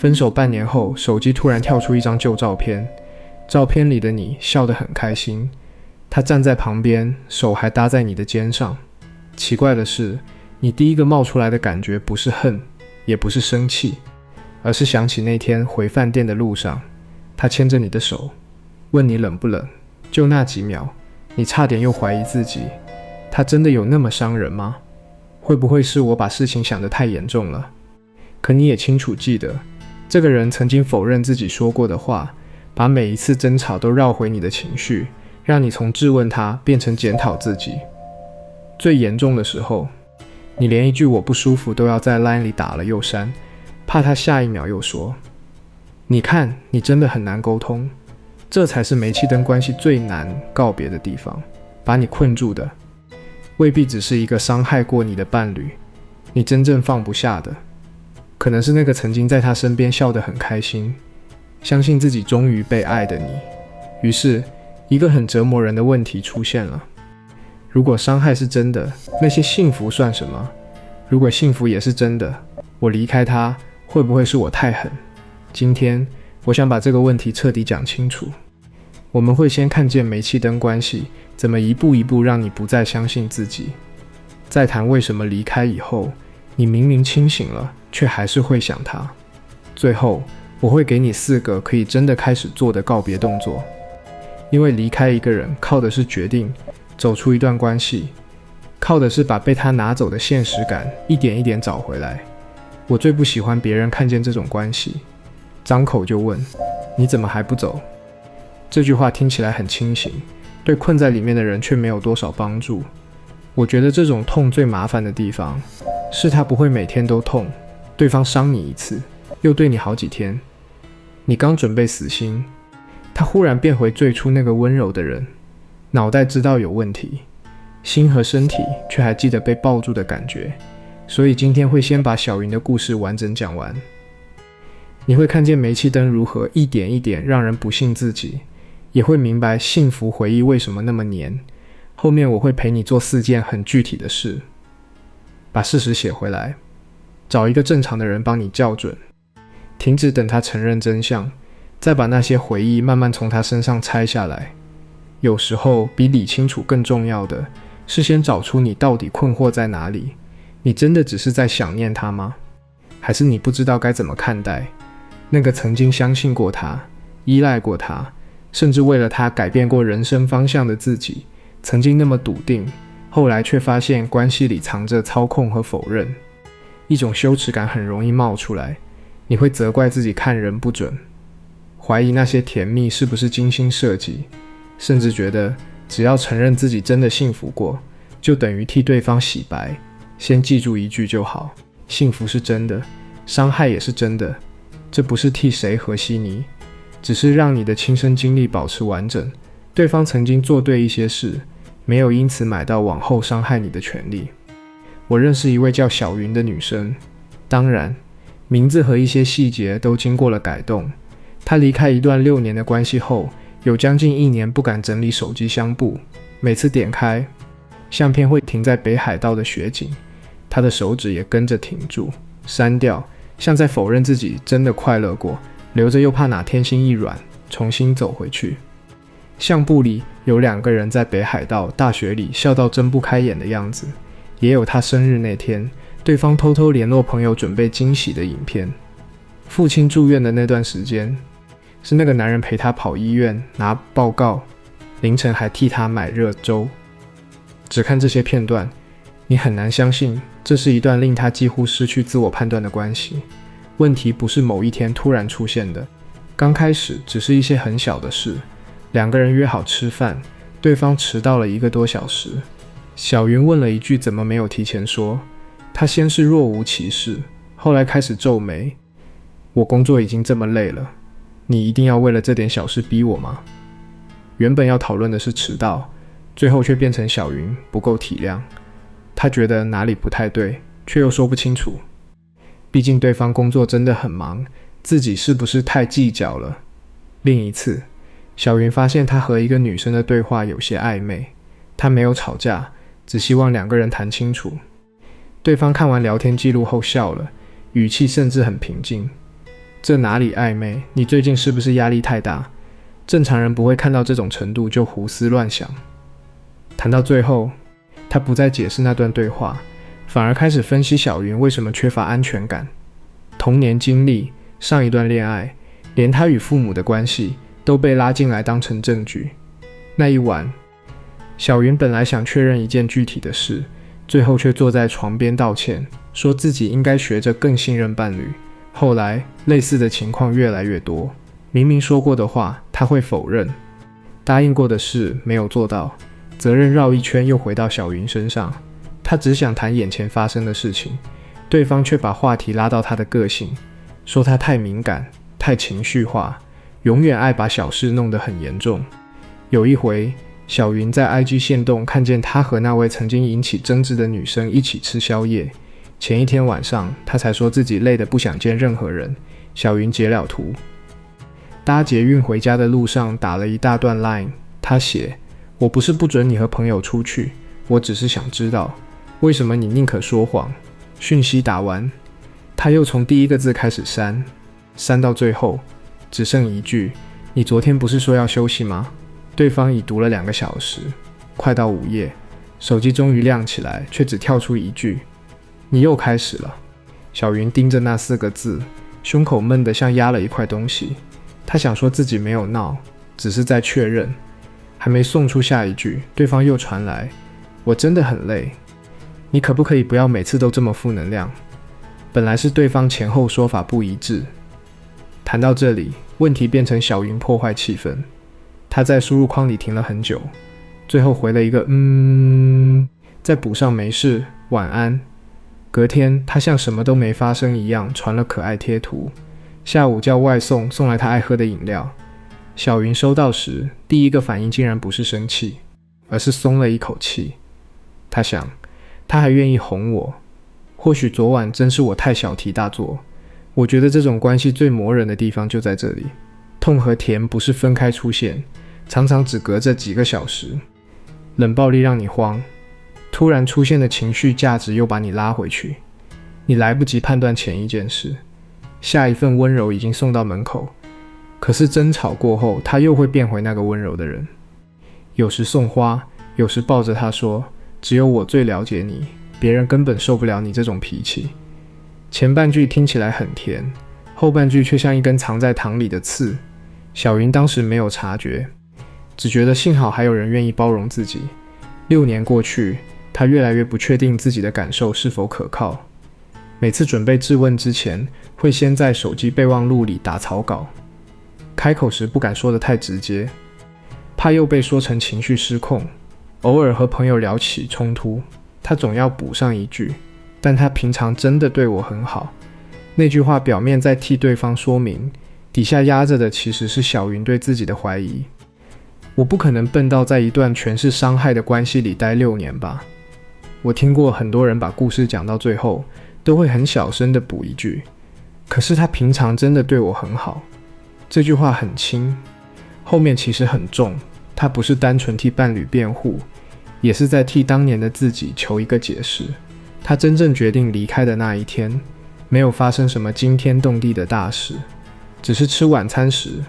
分手半年后，手机突然跳出一张旧照片，照片里的你笑得很开心，他站在旁边，手还搭在你的肩上。奇怪的是，你第一个冒出来的感觉不是恨，也不是生气，而是想起那天回饭店的路上，他牵着你的手，问你冷不冷。就那几秒，你差点又怀疑自己，他真的有那么伤人吗？会不会是我把事情想得太严重了？可你也清楚记得，这个人曾经否认自己说过的话，把每一次争吵都绕回你的情绪，让你从质问他变成检讨自己。最严重的时候，你连一句我不舒服都要在 LINE 里打了又删，怕他下一秒又说，你看你真的很难沟通。这才是煤气灯关系最难告别的地方，把你困住的未必只是一个伤害过你的伴侣，你真正放不下的可能是那个曾经在他身边笑得很开心，相信自己终于被爱的你。于是一个很折磨人的问题出现了，如果伤害是真的，那些幸福算什么？如果幸福也是真的，我离开他会不会是我太狠？今天我想把这个问题彻底讲清楚。我们会先看见煤气灯关系怎么一步一步让你不再相信自己，再谈为什么离开以后，你明明清醒了，却还是会想他。最后我会给你4个可以真的开始做的告别动作。因为离开一个人靠的是决定，走出一段关系靠的是把被他拿走的现实感一点一点找回来。我最不喜欢别人看见这种关系，张口就问，你怎么还不走？这句话听起来很清醒，对困在里面的人却没有多少帮助。我觉得这种痛最麻烦的地方，是它不会每天都痛，对方伤你一次，又对你好几天。你刚准备死心，他忽然变回最初那个温柔的人，脑袋知道有问题，心和身体却还记得被抱住的感觉。所以今天会先把小云的故事完整讲完。你会看见煤气灯如何一点一点让人不信自己，也会明白幸福回忆为什么那么黏。后面我会陪你做4件很具体的事，把事实写回来，找一个正常的人帮你校准，停止等他承认真相，再把那些回忆慢慢从他身上拆下来。有时候比理清楚更重要的是先找出你到底困惑在哪里。你真的只是在想念他吗？还是你不知道该怎么看待那个曾经相信过他、依赖过他，甚至为了他改变过人生方向的自己，曾经那么笃定，后来却发现关系里藏着操控和否认。一种羞耻感很容易冒出来，你会责怪自己看人不准，怀疑那些甜蜜是不是精心设计，甚至觉得只要承认自己真的幸福过，就等于替对方洗白。先记住一句就好，幸福是真的，伤害也是真的，这不是替谁和稀泥，只是让你的亲身经历保持完整。对方曾经做对一些事，没有因此买到往后伤害你的权利。我认识一位叫小云的女生，当然名字和一些细节都经过了改动。她离开一段6年的关系后，有将近1年不敢整理手机相簿，每次点开相片会停在北海道的雪景，她的手指也跟着停住，删掉，像在否认自己真的快乐过，留着又怕哪天心一软重新走回去。相簿里有2个人在北海道大雪里笑到睁不开眼的样子，也有他生日那天对方偷偷联络朋友准备惊喜的影片。父亲住院的那段时间，是那个男人陪他跑医院拿报告，凌晨还替他买热粥。只看这些片段，你很难相信这是一段令他几乎失去自我判断的关系。问题不是某一天突然出现的，刚开始只是一些很小的事。2个人约好吃饭，对方迟到了1个多小时。小云问了一句怎么没有提前说，他先是若无其事，后来开始皱眉，我工作已经这么累了，你一定要为了这点小事逼我吗？原本要讨论的是迟到，最后却变成小云不够体谅。他觉得哪里不太对，却又说不清楚。毕竟对方工作真的很忙，自己是不是太计较了？另一次，小云发现他和一个女生的对话有些暧昧，他没有吵架，只希望2个人谈清楚。对方看完聊天记录后笑了，语气甚至很平静。这哪里暧昧？你最近是不是压力太大？正常人不会看到这种程度就胡思乱想。谈到最后，他不再解释那段对话，反而开始分析小云为什么缺乏安全感。童年经历、上一段恋爱，连他与父母的关系都被拉进来当成证据。那一晚，小云本来想确认一件具体的事，最后却坐在床边道歉，说自己应该学着更信任伴侣。后来类似的情况越来越多，明明说过的话他会否认，答应过的事没有做到，责任绕一圈又回到小云身上。他只想谈眼前发生的事情，对方却把话题拉到他的个性，说他太敏感、太情绪化，永远爱把小事弄得很严重。有一回，小云在 IG 限动看见他和那位曾经引起争执的女生一起吃宵夜。前一天晚上，他才说自己累得不想见任何人。小云截了图，搭捷运回家的路上打了一大段 line。他写：我不是不准你和朋友出去，我只是想知道为什么你宁可说谎。讯息打完，他又从第一个字开始删到最后只剩一句：你昨天不是说要休息吗？对方已读了2个小时，快到午夜，手机终于亮起来，却只跳出一句：你又开始了。小云盯着那4个字，胸口闷得像压了一块东西。他想说自己没有闹，只是在确认。还没送出下一句，对方又传来：我真的很累，你可不可以不要每次都这么负能量？本来是对方前后说法不一致。谈到这里，问题变成小云破坏气氛。他在输入框里停了很久，最后回了一个再补上没事，晚安。隔天，他像什么都没发生一样传了可爱贴图。下午叫外送送来他爱喝的饮料。小云收到时，第一个反应竟然不是生气，而是松了一口气。他想，他还愿意哄我，或许昨晚真是我太小题大做。我觉得这种关系最磨人的地方就在这里，痛和甜不是分开出现，常常只隔着几个小时。冷暴力让你慌，突然出现的情绪价值又把你拉回去，你来不及判断前一件事，下一份温柔已经送到门口。可是争吵过后，他又会变回那个温柔的人。有时送花，有时抱着他说：只有我最了解你，别人根本受不了你这种脾气。前半句听起来很甜，后半句却像一根藏在糖里的刺。小云当时没有察觉，只觉得幸好还有人愿意包容自己。6年过去，他越来越不确定自己的感受是否可靠。每次准备质问之前，会先在手机备忘录里打草稿，开口时不敢说得太直接，怕又被说成情绪失控。偶尔和朋友聊起冲突，他总要补上一句：但他平常真的对我很好。那句话表面在替对方说明，底下压着的其实是小云对自己的怀疑。我不可能笨到在一段全是伤害的关系里待6年吧。我听过很多人把故事讲到最后，都会很小声地补一句：可是他平常真的对我很好。这句话很轻，后面其实很重。他不是单纯替伴侣辩护，也是在替当年的自己求一个解释。他真正决定离开的那一天，没有发生什么惊天动地的大事，只是吃晚餐时，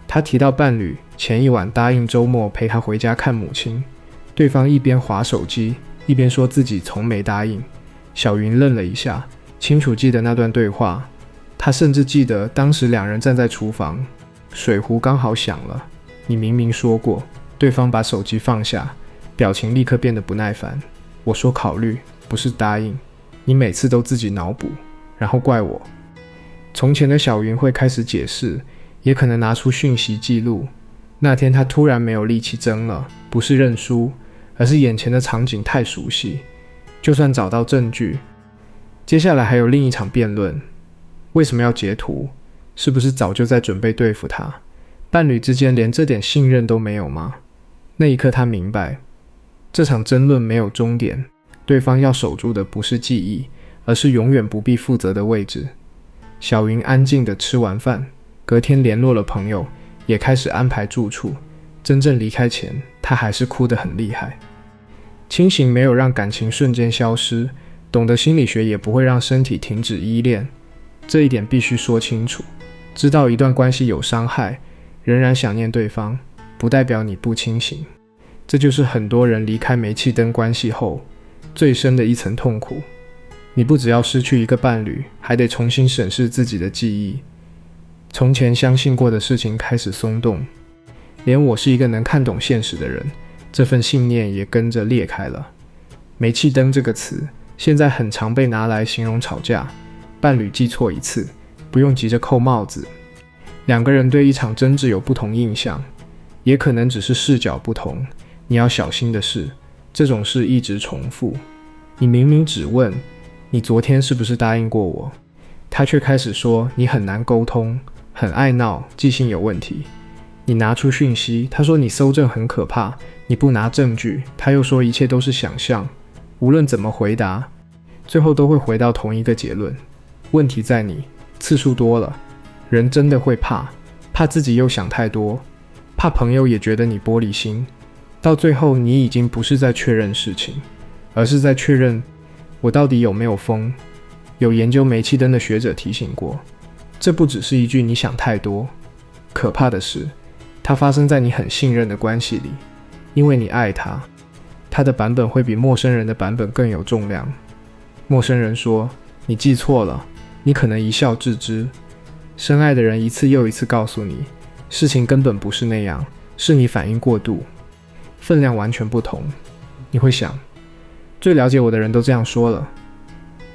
他提到伴侣前一晚答应周末陪他回家看母亲，对方一边滑手机，一边说自己从没答应。小云愣了一下，清楚记得那段对话。他甚至记得当时2人站在厨房，水壶刚好响了。你明明说过。对方把手机放下，表情立刻变得不耐烦。我说考虑，不是答应。你每次都自己脑补，然后怪我。从前的小云会开始解释，也可能拿出讯息记录。那天他突然没有力气争了，不是认输，而是眼前的场景太熟悉。就算找到证据，接下来还有另一场辩论。为什么要截图？是不是早就在准备对付他？伴侣之间连这点信任都没有吗？那一刻他明白，这场争论没有终点，对方要守住的不是记忆，而是永远不必负责的位置。小云安静地吃完饭，隔天联络了朋友，也开始安排住处。真正离开前，他还是哭得很厉害。清醒没有让感情瞬间消失，懂得心理学也不会让身体停止依恋。这一点必须说清楚。知道一段关系有伤害，仍然想念对方，不代表你不清醒。这就是很多人离开煤气灯关系后最深的一层痛苦。你不只要失去一个伴侣，还得重新审视自己的记忆，从前相信过的事情开始松动，连我是一个能看懂现实的人，这份信念也跟着裂开了。煤气灯这个词现在很常被拿来形容吵架，伴侣记错一次，不用急着扣帽子。两个人对一场争执有不同印象，也可能只是视角不同。你要小心的是，这种事一直重复。你明明只问你昨天是不是答应过我，他却开始说你很难沟通，很爱闹，记性有问题。你拿出讯息，他说你搜证很可怕，你不拿证据，他又说一切都是想象。无论怎么回答，最后都会回到同一个结论，问题在你，次数多了，人真的会怕自己又想太多，怕朋友也觉得你玻璃心，到最后你已经不是在确认事情，而是在确认我到底有没有疯。有研究煤气灯的学者提醒过，这不只是一句你想太多，可怕的是它发生在你很信任的关系里，因为你爱他，他的版本会比陌生人的版本更有重量。陌生人说你记错了，你可能一笑置之，深爱的人一次又一次告诉你，事情根本不是那样，是你反应过度，分量完全不同。你会想，最了解我的人都这样说了，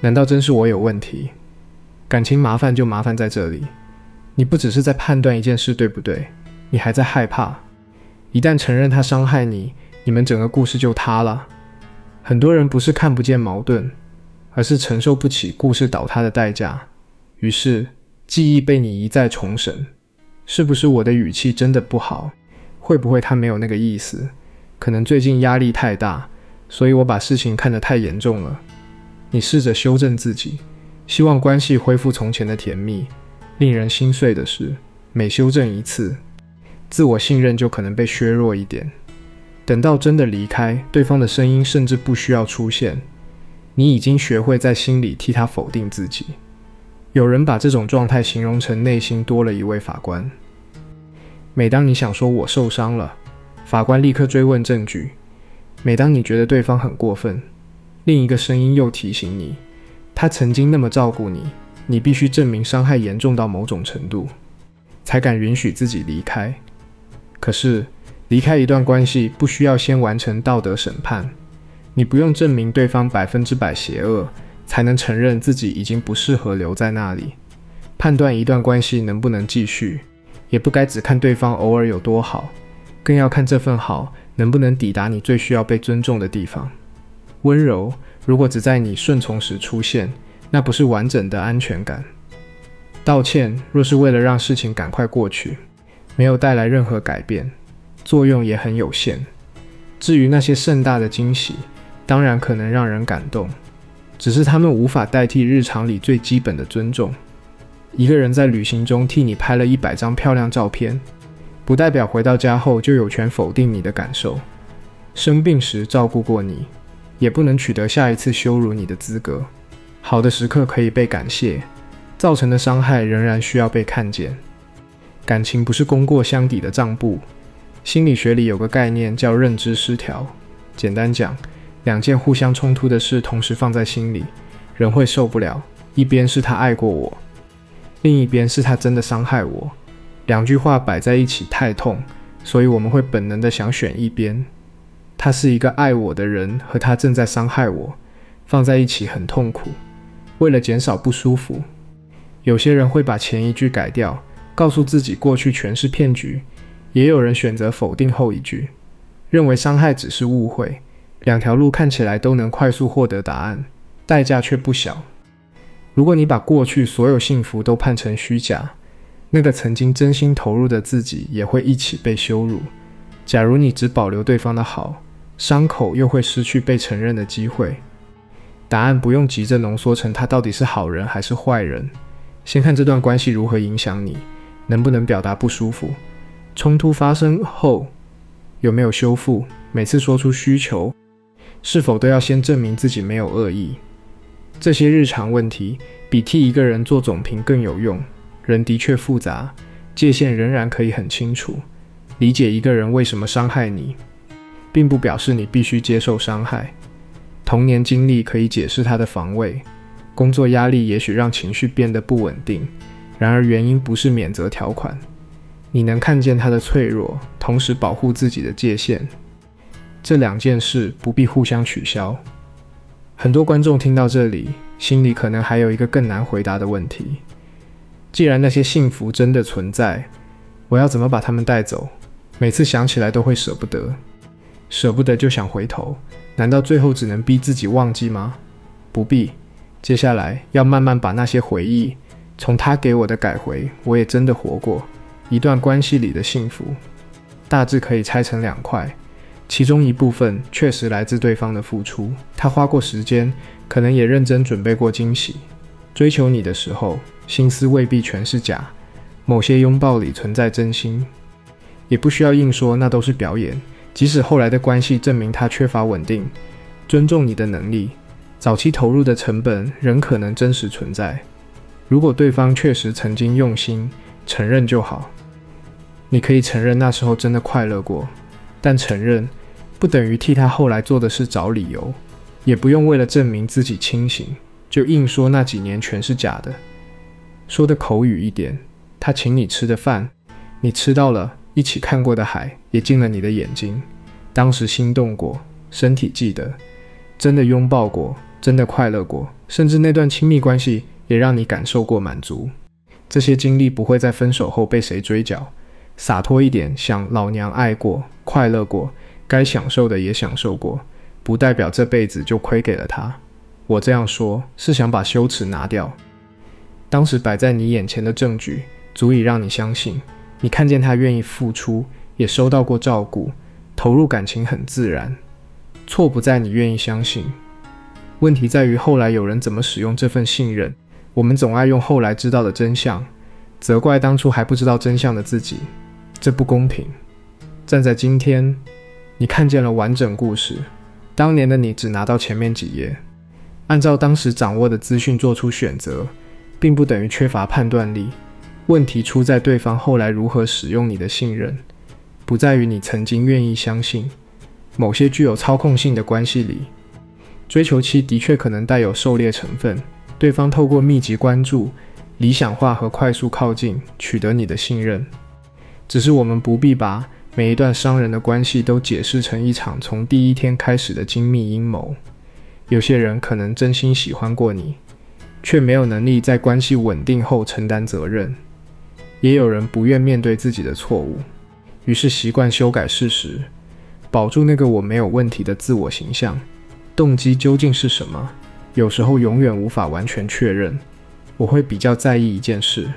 难道真是我有问题？感情麻烦就麻烦在这里，你不只是在判断一件事对不对，你还在害怕，一旦承认他伤害你，你们整个故事就塌了。很多人不是看不见矛盾，而是承受不起故事倒塌的代价，于是记忆被你一再重审。是不是我的语气真的不好？会不会他没有那个意思？可能最近压力太大，所以我把事情看得太严重了。你试着修正自己，希望关系恢复从前的甜蜜。令人心碎的是，每修正一次，自我信任就可能被削弱一点。等到真的离开，对方的声音甚至不需要出现，你已经学会在心里替他否定自己。有人把这种状态形容成内心多了一位法官。每当你想说我受伤了，法官立刻追问证据。每当你觉得对方很过分，另一个声音又提醒你，他曾经那么照顾你，你必须证明伤害严重到某种程度，才敢允许自己离开。可是离开一段关系不需要先完成道德审判，你不用证明对方100%邪恶，才能承认自己已经不适合留在那里。判断一段关系能不能继续，也不该只看对方偶尔有多好，更要看这份好能不能抵达你最需要被尊重的地方。温柔如果只在你顺从时出现，那不是完整的安全感。道歉若是为了让事情赶快过去，没有带来任何改变，作用也很有限。至于那些盛大的惊喜，当然可能让人感动，只是他们无法代替日常里最基本的尊重。一个人在旅行中替你拍了100张漂亮照片，不代表回到家后就有权否定你的感受。生病时照顾过你，也不能取得下一次羞辱你的资格。好的时刻可以被感谢，造成的伤害仍然需要被看见。感情不是功过相抵的账簿。心理学里有个概念叫认知失调，简单讲，两件互相冲突的事同时放在心里，人会受不了。一边是他爱过我，另一边是他真的伤害我，两句话摆在一起太痛，所以我们会本能的想选一边。他是一个爱我的人，和他正在伤害我，放在一起很痛苦。为了减少不舒服，有些人会把前一句改掉，告诉自己过去全是骗局，也有人选择否定后一句，认为伤害只是误会。两条路看起来都能快速获得答案，代价却不小。如果你把过去所有幸福都判成虚假，那个曾经真心投入的自己也会一起被羞辱。假如你只保留对方的好，伤口又会失去被承认的机会。答案不用急着浓缩成他到底是好人还是坏人，先看这段关系如何影响你，能不能表达不舒服，冲突发生后有没有修复，每次说出需求，是否都要先证明自己没有恶意。这些日常问题比替一个人做总评更有用，人的确复杂，界限仍然可以很清楚。理解一个人为什么伤害你，并不表示你必须接受伤害。童年经历可以解释他的防卫，工作压力也许让情绪变得不稳定，然而原因不是免责条款。你能看见他的脆弱，同时保护自己的界限，这两件事不必互相取消。很多观众听到这里，心里可能还有一个更难回答的问题：既然那些幸福真的存在，我要怎么把它们带走？每次想起来都会舍不得，舍不得就想回头，难道最后只能逼自己忘记吗？不必，接下来要慢慢把那些回忆，从他给我的改回我也真的活过。一段关系里的幸福，大致可以拆成2块，其中一部分确实来自对方的付出，他花过时间，可能也认真准备过惊喜。追求你的时候，心思未必全是假，某些拥抱里存在真心。也不需要硬说那都是表演，即使后来的关系证明他缺乏稳定，尊重你的能力，早期投入的成本仍可能真实存在。如果对方确实曾经用心，承认就好。你可以承认那时候真的快乐过，但承认不等于替他后来做的事找理由，也不用为了证明自己清醒，就硬说那几年全是假的。说的口语一点，他请你吃的饭，你吃到了，一起看过的海也进了你的眼睛，当时心动过，身体记得，真的拥抱过，真的快乐过，甚至那段亲密关系也让你感受过满足。这些经历不会在分手后被谁追缴，洒脱一点，想老娘爱过，快乐过，该享受的也享受过，不代表这辈子就亏给了他。我这样说是想把羞耻拿掉。当时摆在你眼前的证据足以让你相信，你看见他愿意付出，也收到过照顾，投入感情很自然。错不在你愿意相信，问题在于后来有人怎么使用这份信任。我们总爱用后来知道的真相，责怪当初还不知道真相的自己，这不公平。站在今天，你看见了完整故事，当年的你只拿到前面几页，按照当时掌握的资讯做出选择，并不等于缺乏判断力。问题出在对方后来如何使用你的信任，不在于你曾经愿意相信。某些具有操控性的关系里，追求期的确可能带有狩猎成分，对方透过密集关注、理想化和快速靠近取得你的信任。只是我们不必把每一段伤人的关系都解释成一场从第一天开始的精密阴谋。有些人可能真心喜欢过你，却没有能力在关系稳定后承担责任。也有人不愿面对自己的错误，于是习惯修改事实，保住那个我没有问题的自我形象。动机究竟是什么？有时候永远无法完全确认。我会比较在意一件事，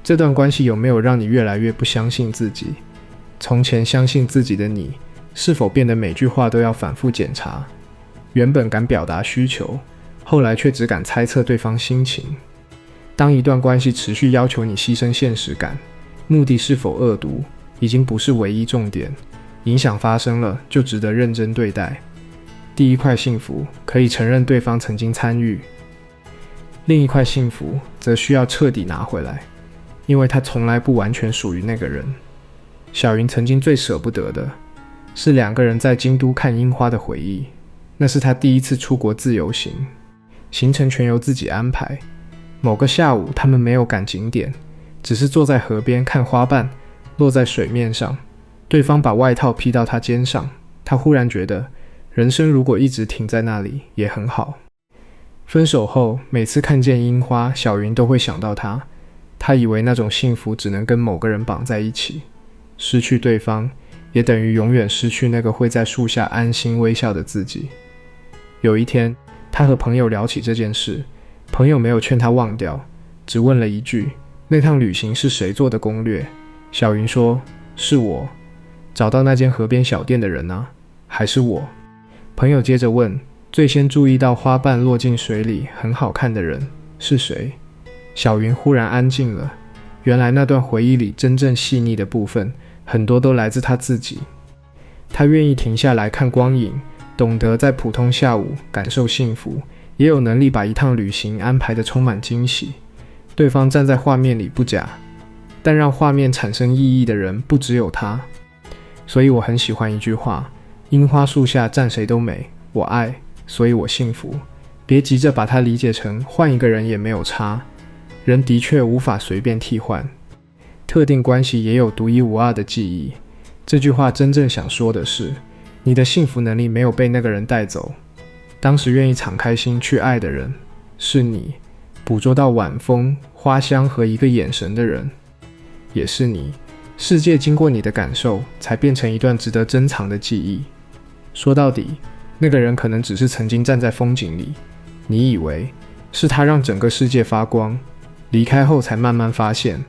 这段关系有没有让你越来越不相信自己？从前相信自己的你，是否变得每句话都要反复检查？原本敢表达需求，后来却只敢猜测对方心情。当一段关系持续要求你牺牲现实感，目的是否恶毒，已经不是唯一重点。影响发生了，就值得认真对待。第一块幸福可以承认对方曾经参与，另一块幸福则需要彻底拿回来，因为它从来不完全属于那个人。小云曾经最舍不得的是2个人在京都看樱花的回忆，那是他第一次出国自由行，行程全由自己安排。某个下午，他们没有赶景点，只是坐在河边看花瓣落在水面上。对方把外套披到他肩上，他忽然觉得人生如果一直停在那里也很好。分手后，每次看见樱花，小云都会想到他。他以为那种幸福只能跟某个人绑在一起，失去对方也等于永远失去那个会在树下安心微笑的自己。有一天，他和朋友聊起这件事，朋友没有劝他忘掉，只问了一句：那趟旅行是谁做的攻略？小云说：是我。找到那间河边小店的人啊？还是我？朋友接着问：最先注意到花瓣落进水里很好看的人是谁？小云忽然安静了，原来那段回忆里真正细腻的部分，很多都来自他自己。他愿意停下来看光影，懂得在普通下午感受幸福，也有能力把一趟旅行安排得充满惊喜。对方站在画面里不假，但让画面产生意义的人不只有他。所以我很喜欢一句话：樱花树下站谁都美，我爱，所以我幸福。别急着把它理解成换一个人也没有差，人的确无法随便替换，特定关系也有独一无二的记忆。这句话真正想说的是，你的幸福能力没有被那个人带走，当时愿意敞开心去爱的人是你，捕捉到晚风、花香和一个眼神的人也是你。世界经过你的感受才变成一段值得珍藏的记忆。说到底，那个人可能只是曾经站在风景里，你以为是他让整个世界发光，离开后才慢慢发现，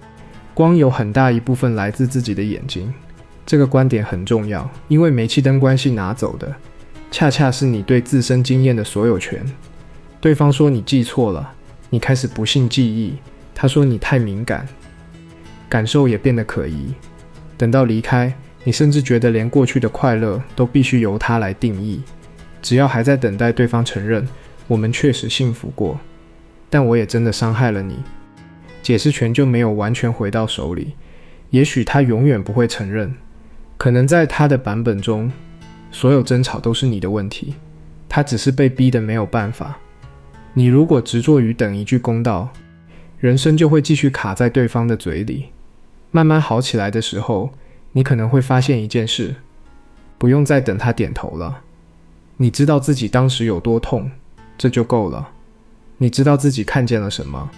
光有很大一部分来自自己的眼睛。这个观点很重要，因为煤气灯关系拿走的，恰恰是你对自身经验的所有权。对方说你记错了，你开始不信记忆，他说你太敏感，感受也变得可疑。等到离开，你甚至觉得连过去的快乐都必须由他来定义。只要还在等待对方承认，我们确实幸福过，但我也真的伤害了你，解释权就没有完全回到手里。也许他永远不会承认，可能在他的版本中，所有争吵都是你的问题，他只是被逼得没有办法。你如果执着于等一句公道，人生就会继续卡在对方的嘴里。慢慢好起来的时候，你可能会发现一件事，不用再等他点头了。你知道自己当时有多痛，这就够了。你知道自己看见了什么，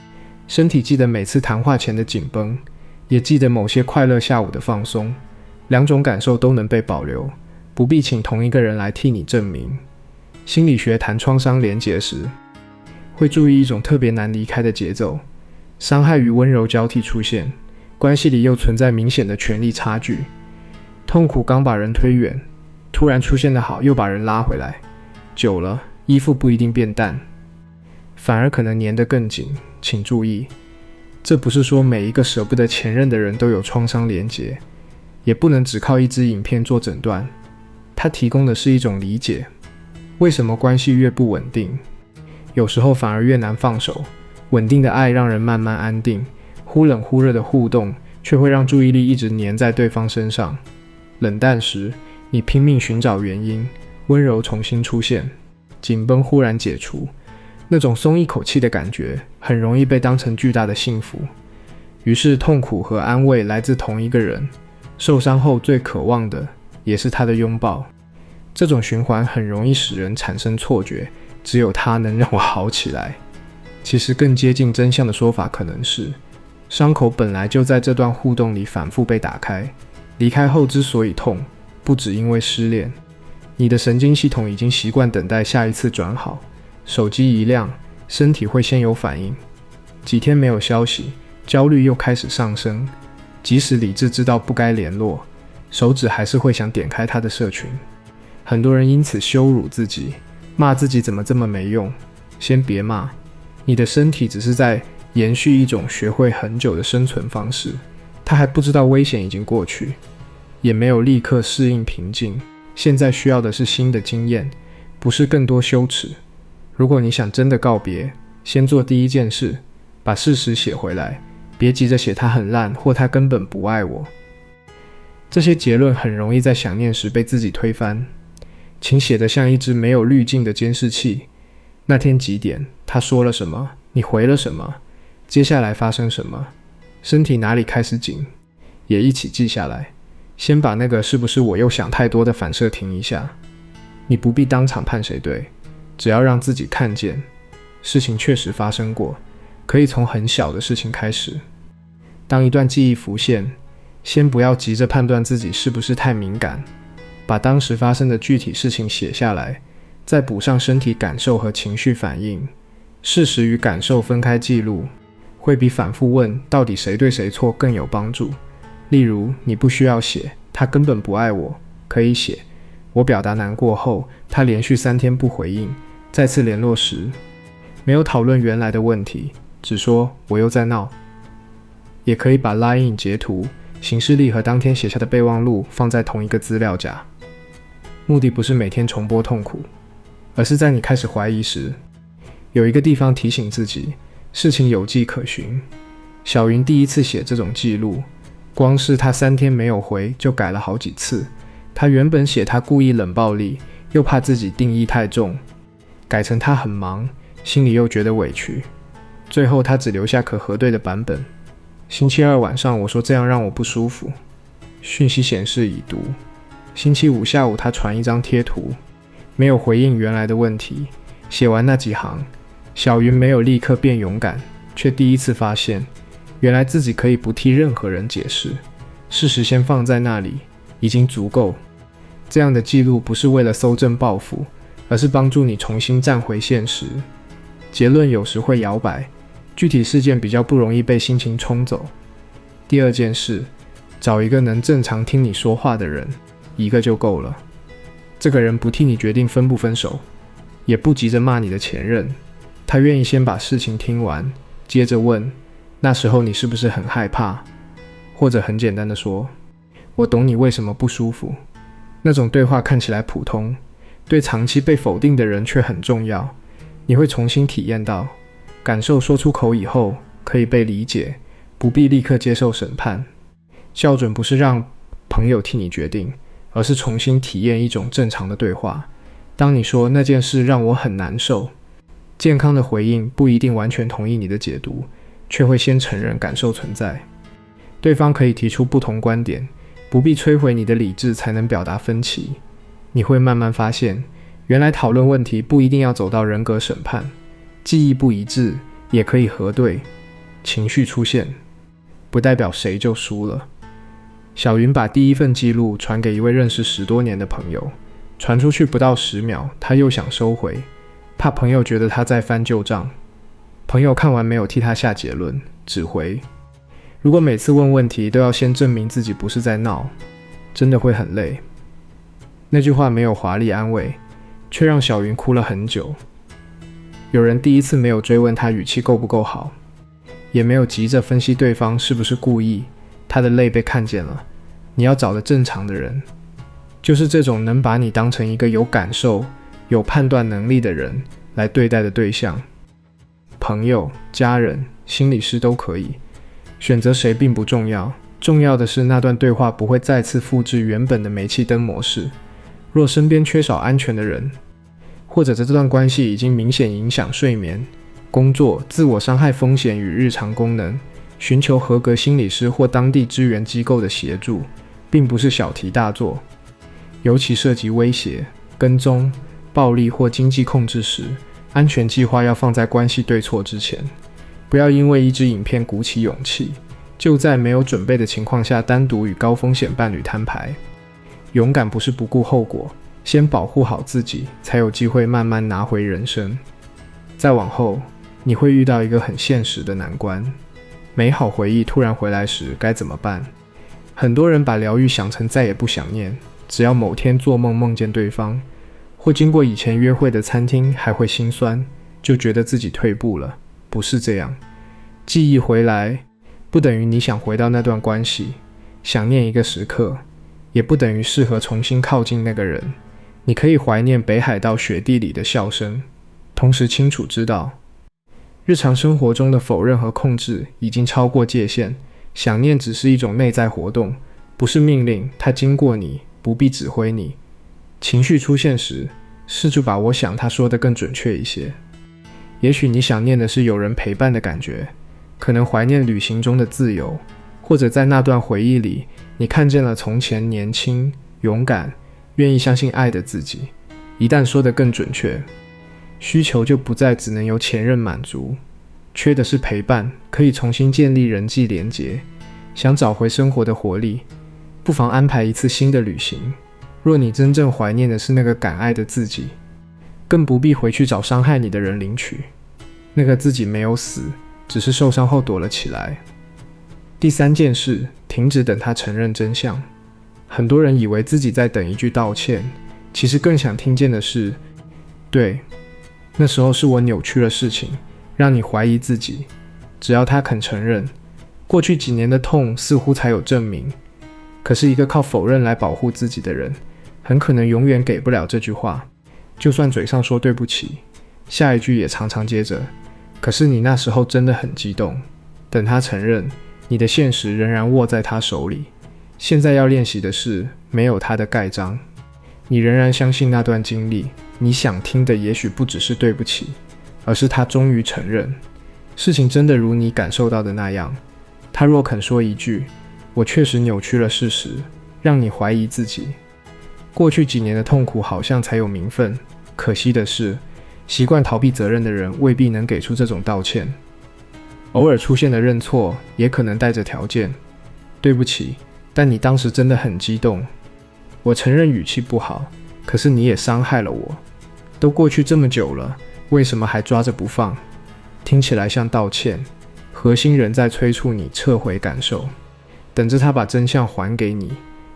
身体记得每次谈话前的紧绷，也记得某些快乐下午的放松。两种感受都能被保留，不必请同一个人来替你证明。心理学谈创伤连结时，会注意一种特别难离开的节奏，伤害与温柔交替出现，关系里又存在明显的权力差距。痛苦刚把人推远，突然出现的好又把人拉回来，久了衣服不一定变淡，反而可能粘得更紧。请注意，这不是说每一个舍不得前任的人都有创伤连结，也不能只靠一支影片做诊断，它提供的是一种理解。为什么关系越不稳定，有时候反而越难放手？稳定的爱让人慢慢安定，忽冷忽热的互动却会让注意力一直黏在对方身上。冷淡时，你拼命寻找原因，温柔重新出现，紧绷忽然解除，那种松一口气的感觉很容易被当成巨大的幸福。于是痛苦和安慰来自同一个人，受伤后最渴望的也是他的拥抱。这种循环很容易使人产生错觉，只有他能让我好起来。其实更接近真相的说法可能是，伤口本来就在这段互动里反复被打开，离开后之所以痛，不只因为失恋，你的神经系统已经习惯等待下一次转好。手机一亮，身体会先有反应，几天没有消息，焦虑又开始上升，即使理智知道不该联络，手指还是会想点开他的社群。很多人因此羞辱自己，骂自己怎么这么没用。先别骂，你的身体只是在延续一种学会很久的生存方式，他还不知道危险已经过去，也没有立刻适应平静。现在需要的是新的经验，不是更多羞耻。如果你想真的告别，先做第一件事，把事实写回来，别急着写他很烂或他根本不爱我。这些结论很容易在想念时被自己推翻，请写得像一只没有滤镜的监视器。那天几点，他说了什么，你回了什么，接下来发生什么，身体哪里开始紧，也一起记下来。先把那个是不是我又想太多的反射停一下。你不必当场判谁对，只要让自己看见事情确实发生过，可以从很小的事情开始。当一段记忆浮现，先不要急着判断自己是不是太敏感，把当时发生的具体事情写下来，再补上身体感受和情绪反应。事实与感受分开记录，会比反复问到底谁对谁错更有帮助。例如，你不需要写他根本不爱我，可以写我表达难过后，他连续3天不回应，再次联络时没有讨论原来的问题，只说我又在闹。也可以把 LINE 截图、行事历和当天写下的备忘录放在同一个资料夹，目的不是每天重播痛苦，而是在你开始怀疑时，有一个地方提醒自己，事情有迹可循。小云第一次写这种记录，光是他3天没有回就改了好几次。他原本写他故意冷暴力，又怕自己定义太重，改成他很忙，心里又觉得委屈。最后他只留下可核对的版本。星期二晚上我说这样让我不舒服，讯息显示已读。星期五下午他传一张贴图，没有回应原来的问题。写完那几行，小云没有立刻变勇敢，却第一次发现，原来自己可以不替任何人解释，事实先放在那里，已经足够。这样的记录不是为了搜证报复，而是帮助你重新站回现实。结论有时会摇摆，具体事件比较不容易被心情冲走。第二件事，找一个能正常听你说话的人，一个就够了。这个人不替你决定分不分手，也不急着骂你的前任，他愿意先把事情听完，接着问，那时候你是不是很害怕？或者很简单的说，我懂你为什么不舒服。那种对话看起来普通，对长期被否定的人却很重要。你会重新体验到，感受说出口以后可以被理解，不必立刻接受审判。校准不是让朋友替你决定，而是重新体验一种正常的对话。当你说那件事让我很难受，健康的回应不一定完全同意你的解读，却会先承认感受存在。对方可以提出不同观点，不必摧毁你的理智才能表达分歧。你会慢慢发现，原来讨论问题不一定要走到人格审判，记忆不一致也可以核对。情绪出现，不代表谁就输了。小云把第一份记录传给一位认识10多年的朋友，传出去不到10秒，他又想收回，怕朋友觉得他在翻旧账。朋友看完没有替他下结论，只回，如果每次问问题都要先证明自己不是在闹，真的会很累。那句话没有华丽安慰，却让小云哭了很久。有人第一次没有追问他语气够不够好，也没有急着分析对方是不是故意，他的泪被看见了。你要找的正常的人，就是这种能把你当成一个有感受、有判断能力的人来对待的对象。朋友、家人、心理师都可以，选择谁并不重要，重要的是那段对话不会再次复制原本的煤气灯模式。若身边缺少安全的人，或者这段关系已经明显影响睡眠、工作、自我伤害风险与日常功能，寻求合格心理师或当地支援机构的协助，并不是小题大做。尤其涉及威胁、跟踪、暴力或经济控制时，安全计划要放在关系对错之前。不要因为一支影片鼓起勇气，就在没有准备的情况下单独与高风险伴侣摊牌。勇敢不是不顾后果，先保护好自己，才有机会慢慢拿回人生。再往后，你会遇到一个很现实的难关，美好回忆突然回来时该怎么办？很多人把疗愈想成再也不想念，只要某天做梦梦见对方，或经过以前约会的餐厅还会心酸，就觉得自己退步了。不是这样，记忆回来不等于你想回到那段关系，想念一个时刻也不等于适合重新靠近那个人。你可以怀念北海道雪地里的笑声，同时清楚知道日常生活中的否认和控制已经超过界限。想念只是一种内在活动，不是命令，它经过你，不必指挥你。情绪出现时，试着把我想他说的更准确一些。也许你想念的是有人陪伴的感觉，可能怀念旅行中的自由，或者在那段回忆里，你看见了从前年轻、勇敢、愿意相信爱的自己。一旦说得更准确，需求就不再只能由前任满足，缺的是陪伴，可以重新建立人际连结。想找回生活的活力，不妨安排一次新的旅行。若你真正怀念的是那个敢爱的自己，更不必回去找伤害你的人领取。那个自己没有死，只是受伤后躲了起来。第三件事，停止等他承认真相。很多人以为自己在等一句道歉，其实更想听见的是，对，那时候是我扭曲了事情，让你怀疑自己。只要他肯承认，过去几年的痛似乎才有证明。可是一个靠否认来保护自己的人，很可能永远给不了这句话。就算嘴上说对不起，下一句也常常接着，可是你那时候真的很激动。等他承认，你的现实仍然握在他手里。现在要练习的是没有他的盖章。你仍然相信那段经历，你想听的也许不只是对不起，而是他终于承认，事情真的如你感受到的那样。他若肯说一句，我确实扭曲了事实，让你怀疑自己。过去几年的痛苦好像才有名分，可惜的是，习惯逃避责任的人未必能给出这种道歉。偶尔出现的认错也可能带着条件，对不起，但你当时真的很激动。我承认语气不好，可是你也伤害了我。都过去这么久了，为什么还抓着不放？听起来像道歉，核心仍在催促你撤回感受，等着他把真相还给你，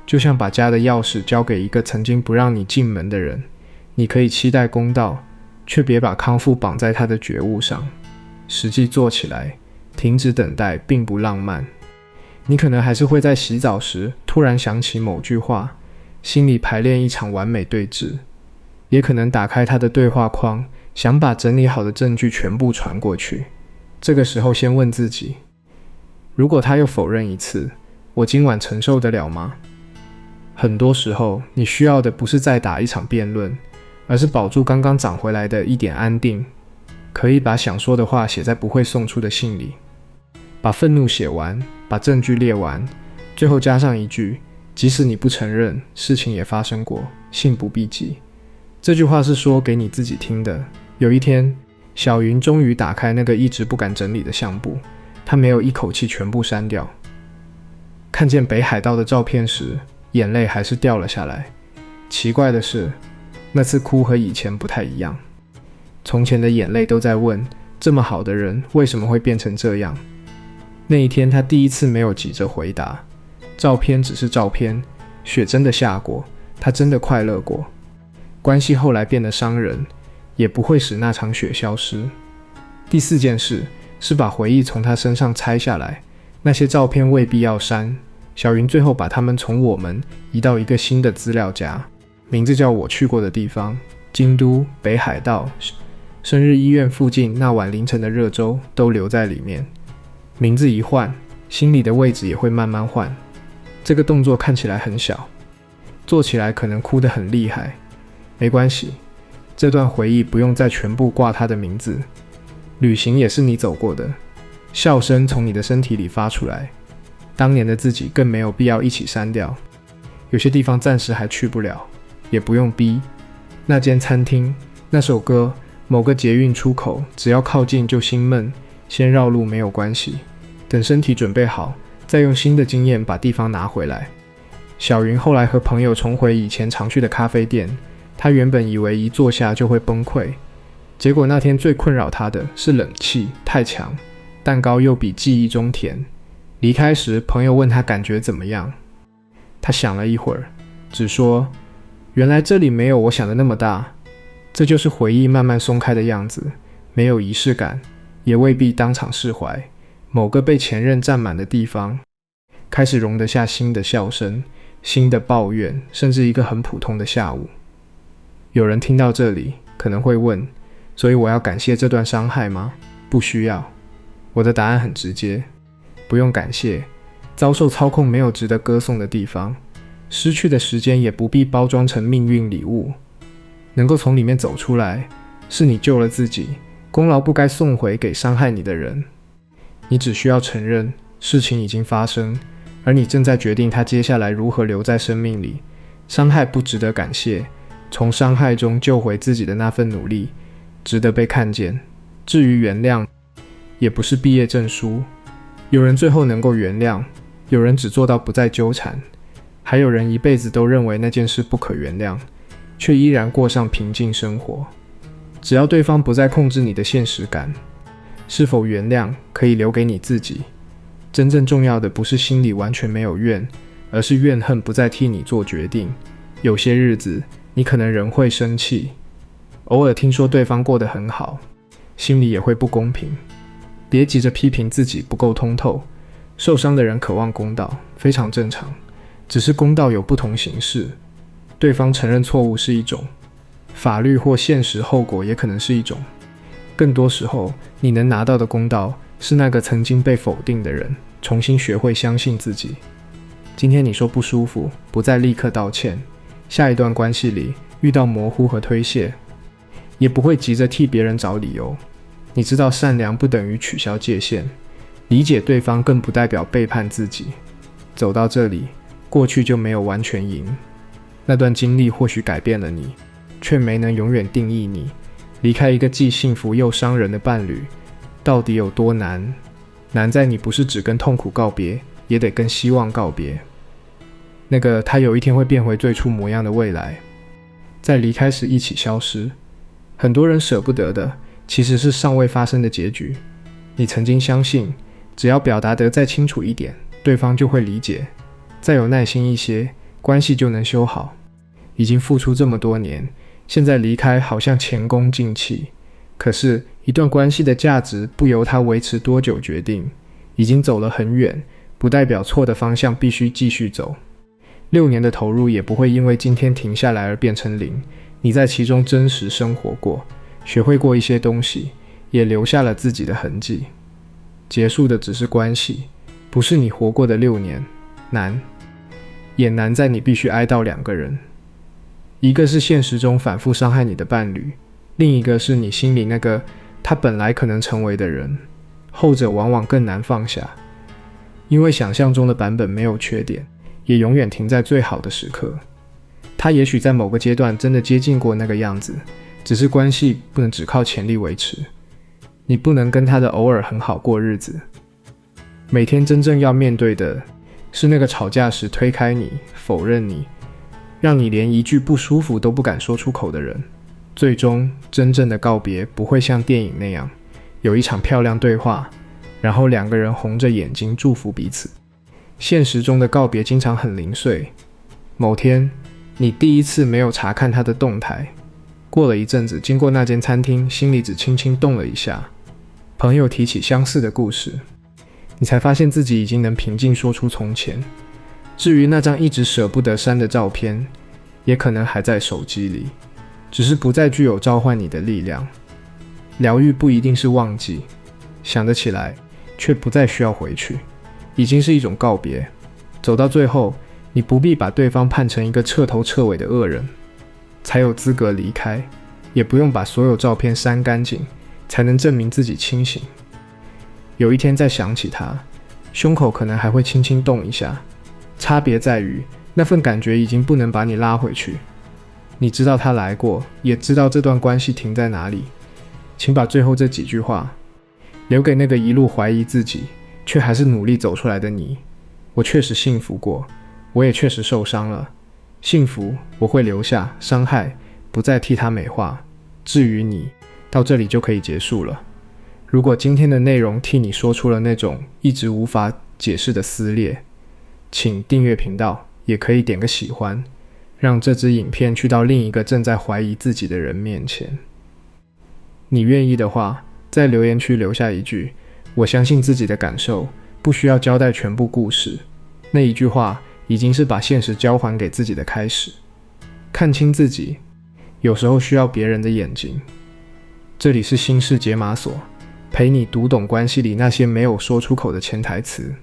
就像把家的钥匙交给一个曾经不让你进门的人。你可以期待公道，却别把康复绑在他的觉悟上。实际做起来，停止等待并不浪漫。你可能还是会在洗澡时突然想起某句话，心里排练一场完美对峙，也可能打开他的对话框，想把整理好的证据全部传过去。这个时候先问自己，如果他又否认一次，我今晚承受得了吗？很多时候，你需要的不是再打一场辩论，而是保住刚刚涨回来的一点安定。可以把想说的话写在不会送出的信里，把愤怒写完，把证据列完，最后加上一句，即使你不承认，事情也发生过，信不必急。这句话是说给你自己听的。有一天，小云终于打开那个一直不敢整理的相簿，她没有一口气全部删掉。看见北海道的照片时，眼泪还是掉了下来。奇怪的是，那次哭和以前不太一样。从前的眼泪都在问，这么好的人为什么会变成这样？那一天，他第一次没有急着回答。照片只是照片，雪真的下过，他真的快乐过。关系后来变得伤人，也不会使那场雪消失。第四件事是把回忆从他身上拆下来，那些照片未必要删。小云最后把它们从我们移到一个新的资料夹，名字叫我去过的地方，京都、北海道、生日医院附近那晚凌晨的热粥都留在里面。名字一换，心里的位置也会慢慢换。这个动作看起来很小，做起来可能哭得很厉害。没关系，这段回忆不用再全部挂他的名字。旅行也是你走过的，笑声从你的身体里发出来。当年的自己更没有必要一起删掉。有些地方暂时还去不了，也不用逼。那间餐厅，那首歌，某个捷运出口，只要靠近就心闷，先绕路没有关系，等身体准备好，再用新的经验把地方拿回来。小云后来和朋友重回以前常去的咖啡店，她原本以为一坐下就会崩溃，结果那天最困扰她的是冷气太强，蛋糕又比记忆中甜。离开时，朋友问她感觉怎么样，她想了一会儿，只说原来这里没有我想的那么大。这就是回忆慢慢松开的样子，没有仪式感，也未必当场释怀。某个被前任占满的地方，开始容得下新的笑声，新的抱怨，甚至一个很普通的下午。有人听到这里可能会问，所以我要感谢这段伤害吗？不需要。我的答案很直接，不用感谢。遭受操控没有值得歌颂的地方，失去的时间也不必包装成命运礼物。能够从里面走出来，是你救了自己，功劳不该送回给伤害你的人。你只需要承认事情已经发生，而你正在决定他接下来如何留在生命里。伤害不值得感谢，从伤害中救回自己的那份努力值得被看见。至于原谅，也不是毕业证书。有人最后能够原谅，有人只做到不再纠缠，还有人一辈子都认为那件事不可原谅，却依然过上平静生活。只要对方不再控制你的现实感，是否原谅可以留给你自己。真正重要的不是心里完全没有怨，而是怨恨不再替你做决定。有些日子你可能仍会生气，偶尔听说对方过得很好，心里也会不公平。别急着批评自己不够通透，受伤的人渴望公道，非常正常。只是公道有不同形式，对方承认错误是一种，法律或现实后果也可能是一种。更多时候，你能拿到的公道是那个曾经被否定的人重新学会相信自己。今天你说不舒服，不再立刻道歉，下一段关系里遇到模糊和推卸，也不会急着替别人找理由。你知道善良不等于取消界限，理解对方更不代表背叛自己。走到这里，过去就没有完全赢。那段经历或许改变了你，却没能永远定义你。离开一个既幸福又伤人的伴侣，到底有多难？难在你不是只跟痛苦告别，也得跟希望告别。那个他有一天会变回最初模样的未来，在离开时一起消失。很多人舍不得的，其实是尚未发生的结局。你曾经相信，只要表达得再清楚一点，对方就会理解，再有耐心一些，关系就能修好。已经付出这么多年，现在离开好像前功尽弃。可是，一段关系的价值不由它维持多久决定。已经走了很远，不代表错的方向必须继续走。6年的投入也不会因为今天停下来而变成0。你在其中真实生活过，学会过一些东西，也留下了自己的痕迹。结束的只是关系，不是你活过的6年。难，也难在你必须哀悼2个人。一个是现实中反复伤害你的伴侣，另一个是你心里那个他本来可能成为的人。后者往往更难放下，因为想象中的版本没有缺点，也永远停在最好的时刻。他也许在某个阶段真的接近过那个样子，只是关系不能只靠潜力维持。你不能跟他的偶尔很好过日子。每天真正要面对的是那个吵架时推开你、否认你，让你连一句不舒服都不敢说出口的人。最终真正的告别不会像电影那样有一场漂亮对话，然后2个人红着眼睛祝福彼此。现实中的告别经常很零碎。某天，你第一次没有查看他的动态，过了一阵子，经过那间餐厅，心里只轻轻动了一下。朋友提起相似的故事，你才发现自己已经能平静说出从前。至于那张一直舍不得删的照片，也可能还在手机里，只是不再具有召唤你的力量。疗愈不一定是忘记，想得起来，却不再需要回去，已经是一种告别。走到最后，你不必把对方判成一个彻头彻尾的恶人，才有资格离开，也不用把所有照片删干净，才能证明自己清醒。有一天再想起他，胸口可能还会轻轻动一下，差别在于，那份感觉已经不能把你拉回去。你知道他来过，也知道这段关系停在哪里。请把最后这几句话留给那个一路怀疑自己却还是努力走出来的你。我确实幸福过，我也确实受伤了。幸福我会留下，伤害不再替它美化。至于你，到这里就可以结束了。如果今天的内容替你说出了那种一直无法解释的撕裂，请订阅频道，也可以点个喜欢，让这支影片去到另一个正在怀疑自己的人面前。你愿意的话，在留言区留下一句我相信自己的感受，不需要交代全部故事。那一句话已经是把现实交还给自己的开始。看清自己，有时候需要别人的眼睛。这里是心事解码所，陪你读懂关系里那些没有说出口的潜台词。